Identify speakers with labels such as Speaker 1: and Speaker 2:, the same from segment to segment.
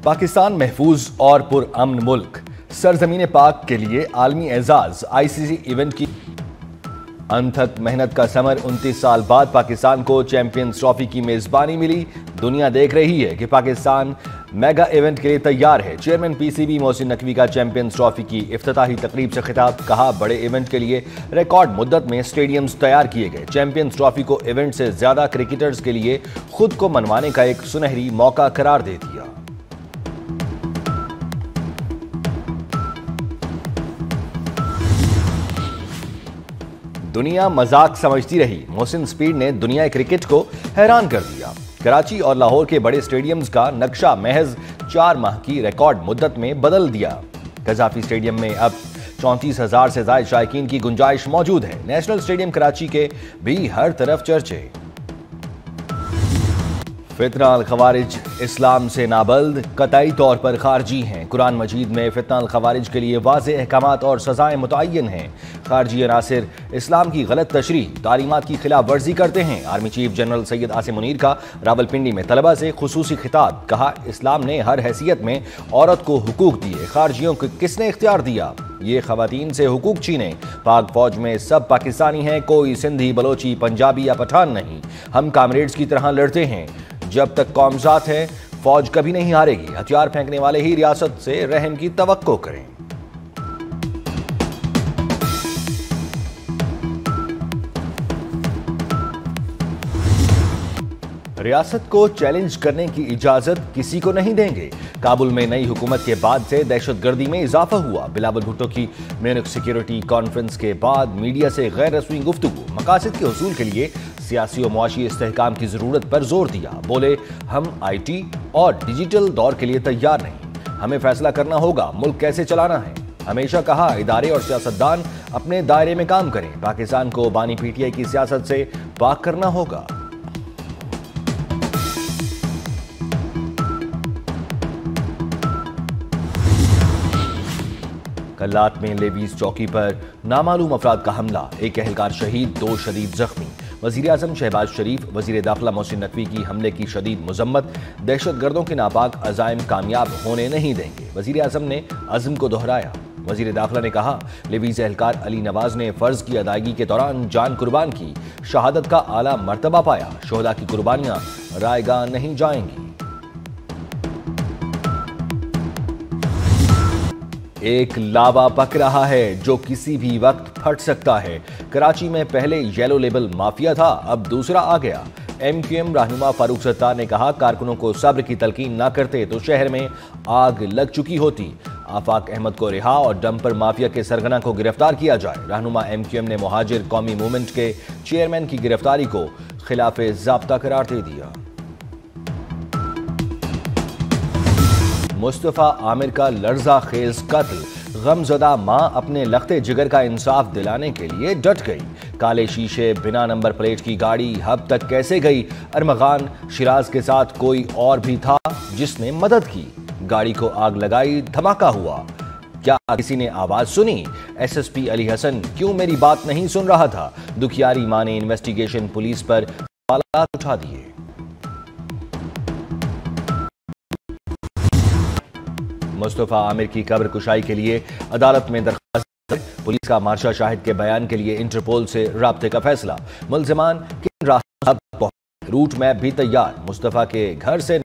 Speaker 1: पाकिस्तान महफूज और पुरअमन मुल्क। सरजमीन पाक के लिए आलमी एजाज आईसीसी इवेंट की अनथक मेहनत का समर। 29 साल बाद पाकिस्तान को चैंपियंस ट्रॉफी की मेजबानी मिली। दुनिया देख रही है कि पाकिस्तान मेगा इवेंट के लिए तैयार है। चेयरमैन पीसीबी मोहसिन नकवी का चैंपियंस ट्रॉफी की इफ्तिताही तकरीब से खिताब। कहा, बड़े इवेंट के लिए रिकॉर्ड मुद्दत में स्टेडियम्स तैयार किए गए। चैंपियंस ट्रॉफी को इवेंट से ज्यादा क्रिकेटर्स के लिए खुद को मनवाने का एक सुनहरी मौका करार दे दिया। दुनिया मजाक समझती रही। मोहसिन स्पीड ने दुनिया क्रिकेट को हैरान कर दिया। कराची और लाहौर के बड़े स्टेडियम्स का नक्शा महज 4 माह की रिकॉर्ड मुद्दत में बदल दिया। कजाफी स्टेडियम में अब 34,000 से ज्यादा शायकीन की गुंजाइश मौजूद है। नेशनल स्टेडियम कराची के भी हर तरफ चर्चे। फितना अल खवारिज इस्लाम से नाबल्द, कतई तौर पर खारजी हैं। कुरान मजीद में फितना अल खवारिज के लिए वाज़े अहकामात और सजाएं मुतय्यन हैं। खारजी अनासिर इस्लाम की गलत तशरीह, तालीमात की खिलाफ वर्जी करते हैं। Army chief general Syed Asim Munir का रावलपिंडी में तलबा से खुसूसी खिताब। कहा, इस्लाम ने हर हैसियत में औरत को हुकूक दिए। खारजियों को किसने इख्तियार दिया? ये खवातीन से हुकूक छीने। पाक फौज में सब पाकिस्तानी हैं, कोई सिंधी, बलोची, पंजाबी या पठान नहीं। हम कामरेड्स की तरह लड़ते हैं। जब तक कौम साथ है, फौज कभी नहीं हारेगी। हथियार फेंकने वाले ही रियासत से रहम की तवक्को करें। रियासत को चैलेंज करने की इजाजत किसी को नहीं देंगे। काबुल में नई हुकूमत के बाद से दहशतगर्दी में इजाफा हुआ। बिलावल भुट्टो की म्यूनिख सिक्योरिटी कॉन्फ्रेंस के बाद मीडिया से गैर रस्मी गुफ्तगू। मकासद के हुसूल के लिए सियासी और मुआशी इस्तेहकाम की जरूरत पर जोर दिया। बोले, हम IT और डिजिटल दौर के लिए तैयार नहीं। हमें फैसला करना होगा मुल्क कैसे चलाना है। हमेशा कहा, इदारे और सियासतदान अपने दायरे में काम करें। पाकिस्तान को बानी PTI की सियासत से पाक करना होगा। कल्लात में लेवीज चौकी पर नामालूम अफराद का हमला। एक एहलकार शहीद, 2 शदीद जख्मी। वजीर आजम शहबाज शरीफ, वजीर दाखिला मोहसिन नकवी की हमले की शदीद मुजम्मत। दहशतगर्दों के नापाक अजाइम कामयाब होने नहीं देंगे। वजीर आजम ने अज़्म को दोहराया। वजीर दाखिला ने कहा, लेवीज एहलकार अली नवाज ने फर्ज की अदायगी के दौरान जान कुर्बान की। शहादत का आला मर्तबा पाया। शोहदा की कुर्बानियां रायगा नहीं जाएंगी। एक लावा पक रहा है जो किसी भी वक्त फट सकता है। कराची में पहले येलो लेबल माफिया था, अब दूसरा आ गया। MQM रहनुमा फारूक सत्तार ने कहा, कारकुनों को सब्र की तलकीन ना करते तो शहर में आग लग चुकी होती। आफाक अहमद को रिहा और डंपर माफिया के सरगना को गिरफ्तार किया जाए। रहनुमा MQM ने मुहाजिर कौमी मूवमेंट के चेयरमैन की गिरफ्तारी को खिलाफे ज़ाब्ता करार दे दिया। मुस्तफा आमिर का लर्जा खेज कत्ल। गमजदा मां अपने लख्ते जिगर का इंसाफ दिलाने के लिए डट गई। काले शीशे, बिना नंबर प्लेट की गाड़ी हब तक कैसे गई? अरमगान शिराज के साथ कोई और भी था जिसने मदद की। गाड़ी को आग लगाई, धमाका हुआ। क्या किसी ने आवाज सुनी? SSP अली हसन क्यों मेरी बात नहीं सुन रहा था? दुखियारी मां ने इन्वेस्टिगेशन पुलिस पर सवालात उठा दिए। मुस्तफा आमिर की कब्र कुशाई के लिए अदालत में दरख्वास्त। पुलिस का मार्शा शाहिद के बयान के लिए इंटरपोल से राब्ते का फैसला। मुल्जिमान किन रास्तों पर रूट मैप भी तैयार। मुस्तफा के घर से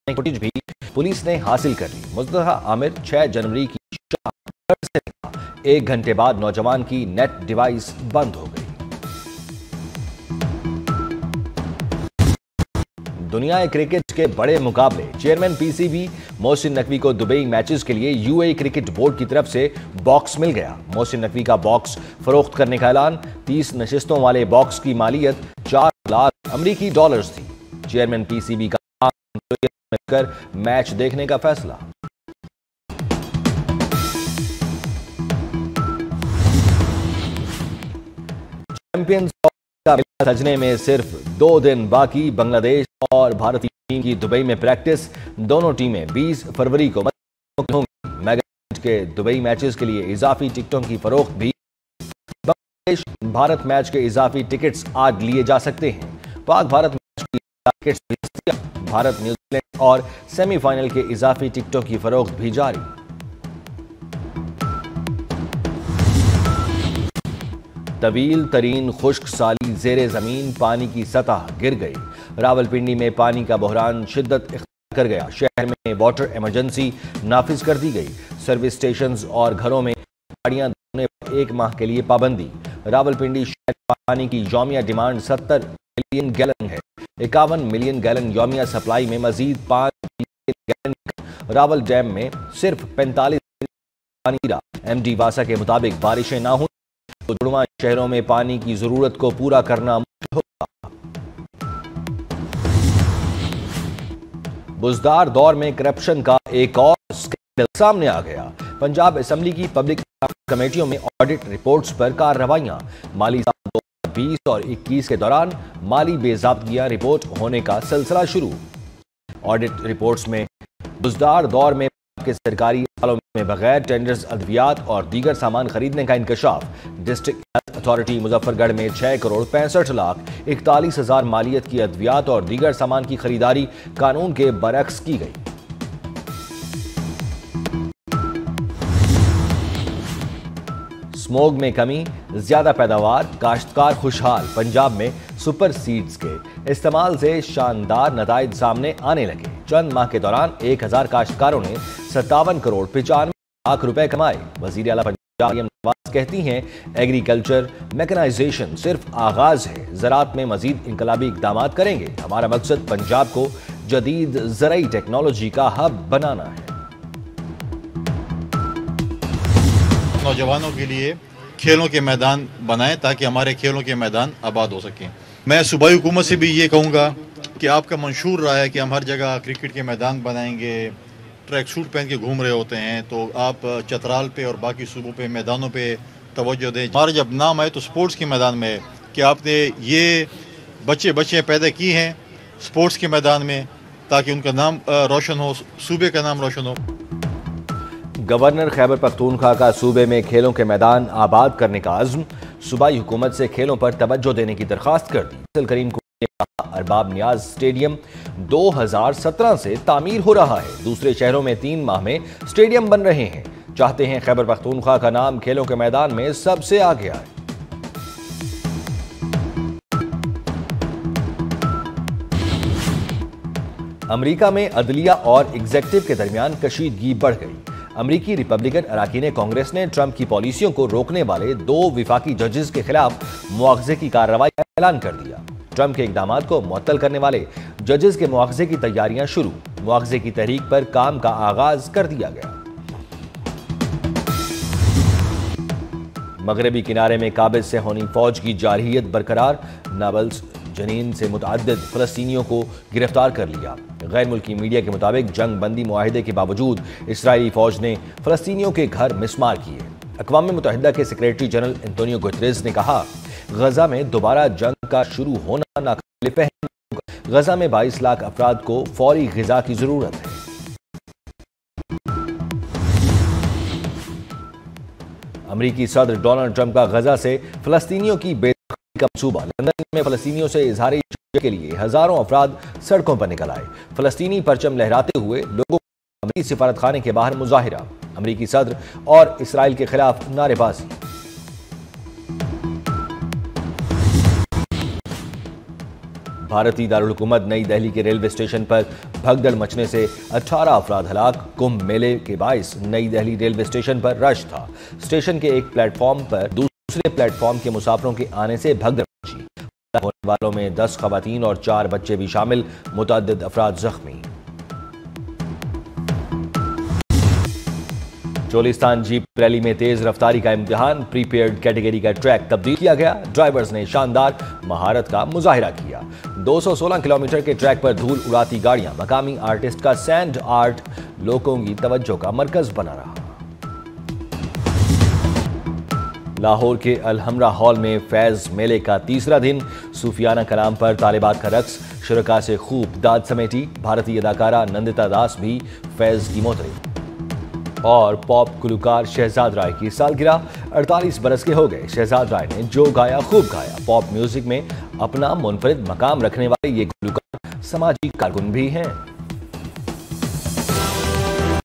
Speaker 1: फुटेज भी पुलिस ने हासिल कर ली। मुस्तफा आमिर 6 जनवरी की शाम घर से निकला। 1 घंटे बाद नौजवान की नेट डिवाइस बंद हो गई। दुनिया क्रिकेट के बड़े मुकाबले। चेयरमैन PCB मोहसिन नकवी को दुबई मैचेस के लिए UAE क्रिकेट बोर्ड की तरफ से बॉक्स मिल गया। मोहसिन नकवी का बॉक्स फरोख्त करने का ऐलान। 30 नशिस्तों वाले बॉक्स की मालियत 4 लाख अमरीकी डॉलर्स थी। चेयरमैन PCB का मिलकर मैच देखने का फैसला। चैंपियंस का सजने में सिर्फ 2 दिन बाकी। बांग्लादेश और भारतीय टीम की दुबई में प्रैक्टिस। दोनों टीमें 20 फरवरी को मेगा के दुबई मैचेस के लिए इजाफी टिकटों की फरोख्त भी। बांग्लादेश भारत मैच के इजाफी टिकट्स आज लिए जा सकते हैं। पाक भारत मैच की टिकट्स भारत न्यूजीलैंड और सेमीफाइनल के इजाफी टिकटों की फरोख्त भी जारी। तवील तरीन खुश्क साली जेरे जमीन, पानी की सतह गिर गई। रावलपिंडी में पानी का बहरान शिद्दत इख्तियार कर गया। शहर में वाटर इमरजेंसी नाफिज कर दी गई। सर्विस स्टेशंस और घरों में गाड़ियां धोने पर 1 माह के लिए पाबंदी। रावलपिंडी शहर पानी की यौमिया डिमांड 70 मिलियन गैलन है। 51 मिलियन गैलन यौमिया सप्लाई में मजीद 5 मिलियन गैलन। रावल डैम में सिर्फ 45 पानी रहा। MD वासा के मुताबिक बारिशें ना हुई तो जुड़वा शहरों में पानी की जरूरत को पूरा करना मुश्किल होगा। बुजदार दौर में करप्शन का एक और स्कैंडल सामने आ गया। पंजाब असेंबली की पब्लिक कमेटियों में ऑडिट रिपोर्ट्स पर कार्रवाइयां। माली साल 2020 और 21 के दौरान माली बेज़ाब्तियां रिपोर्ट होने का सिलसिला शुरू। ऑडिट रिपोर्ट्स में बुजदार दौर में के सरकारी अस्पतालों में बगैर टेंडर्स अद्वियात और दीगर सामान खरीदने का इंकशाफ। डिस्ट्रिक्ट हेल्थ अथॉरिटी मुजफ्फरगढ़ में 6 करोड़ 65 लाख 41 हजार मालियत की अद्वियात और दीगर सामान की खरीदारी कानून के बरअक्स की गई। स्मोग में कमी, ज्यादा पैदावार, काश्तकार खुशहाल। पंजाब में सुपर सीड्स के इस्तेमाल से शानदार नताइज सामने आने लगे। चंद माह के दौरान 1000 काश्तकारों ने 57 करोड़ 95 लाख रुपए कमाए। वजीर आला पंजाब मरियम नवाज कहती हैं, एग्रीकल्चर मैकेनाइजेशन सिर्फ आगाज है, ज़राअत में मजीद इनकलाबी इकदाम करेंगे। हमारा मकसद पंजाब को जदीद ज़राई टेक्नोलॉजी का हब बनाना है।
Speaker 2: नौजवानों के लिए खेलों के मैदान बनाएं ताकि हमारे खेलों के मैदान आबाद हो सकें। मैं सूबाई हुकूमत से भी ये कहूँगा कि आपका मंशूर रहा है कि हम हर जगह क्रिकेट के मैदान बनाएंगे, ट्रैक सूट पहन के घूम रहे होते हैं, तो आप चतराल पे और बाकी सूबों पे मैदानों पे तवज्जो दें। हमारा जब नाम आए तो स्पोर्ट्स के मैदान में कि आपने ये बच्चे पैदा किए हैं स्पोर्ट्स के मैदान में ताकि उनका नाम रोशन हो, सूबे का नाम रोशन हो।
Speaker 1: गवर्नर खैबर पख्तूनख्वा का सूबे में खेलों के मैदान आबाद करने का अज़्म। सूबाई हुकूमत से खेलों पर तवज्जो देने की दरख्वास्त कर दी। फैसल करीम को अरबाब नियाज स्टेडियम 2017 से तामीर हो रहा है। दूसरे शहरों में 3 माह में स्टेडियम बन रहे हैं। चाहते हैं खैबर पख्तूनख्वा का नाम खेलों के मैदान में सबसे आगे आए। अमेरिका में अदलिया और एग्जेक्टिव के दरमियान कशीदगी बढ़ गई। अमेरिकी रिपब्लिकन अरकान कांग्रेस ने ट्रंप की पॉलिसियों को रोकने वाले 2 विफाकी जजेस के खिलाफ मुआवजे की कार्रवाई का ऐलान कर दिया। ट्रंप के इकदाम को मुअत्तल करने वाले जजेस के मुआवजे की तैयारियां शुरू। मुआवजे की तहरीक पर काम का आगाज कर दिया गया। मगरबी किनारे में काबिज से होनी फौज की जारहियत बरकरार। नाबल्स जनीन से मुतअद्दिद फलस्तीनियों को गिरफ्तार कर लिया। गैर मुल्की मीडिया के मुताबिक जंग बंदी मुआहिदे के बावजूद इसराइली फौज ने फलस्तीनियों के घर मिसमार किए। अक़वाम मुत्तहिदा के सेक्रेटरी जनरल एंटोनियो गुतरेस ने कहा, गजा में दोबारा जंग का शुरू होना नाकाबिल फहम होगा। गजा में 22 लाख अफराद को फौरी ग़िज़ा की जरूरत है। अमरीकी सदर डोनाल्ड ट्रंप का गजा से फलस्तीनियों की बेदखली का मंसूबा। लंदन में फलस्तीनियों से इजहार इज़्ज़त के लिए हजारों अफराद सड़कों पर निकल आए। फलस्तीनी परचम लहराते हुए लोगों को अमरीकी सिफारत खाने के बाहर मुजाहिरा। अमरीकी सदर और इसराइल के खिलाफ नारेबाजी। भारतीय दारुल हुकूमत नई दिल्ली के रेलवे स्टेशन पर भगदड़ मचने से 18 अफराद हलाक। कुंभ मेले के बाइस नई दिल्ली रेलवे स्टेशन पर रश था। स्टेशन के एक प्लेटफॉर्म पर दूसरे प्लेटफॉर्म के मुसाफिरों के आने से भगदड़ मची। होने वालों में 10 खवातीन और 4 बच्चे भी शामिल। मुतअद्दिद अफराद जख्मी। चोलिस्तान जीप रैली में तेज रफ्तारी का इम्तिहान। प्रीपेयर्ड कैटेगरी का ट्रैक तब्दील किया गया। ड्राइवर्स ने शानदार महारत का मुजाहिरा किया। 216 किलोमीटर के ट्रैक पर धूल उड़ाती गाड़ियां। मकामी आर्टिस्ट का सैंड आर्ट लोगों की तवज्जो का मरकज बना रहा। लाहौर के अलहमरा हॉल में फैज मेले का तीसरा दिन। सूफियाना कलाम पर तालिबात का रक्स। शुरका से खूब दाद समेटी। भारतीय अदाकारा नंदिता दास भी फैज की मोहतरी। और पॉप गुलकार शहजाद राय की सालगिरह। 48 बरस के हो गए। शहजाद राय ने जो गाया खूब गाया। पॉप म्यूजिक में अपना मुनफरिद मकाम रखने वाले ये गुलकार समाजी कारकुन भी हैं।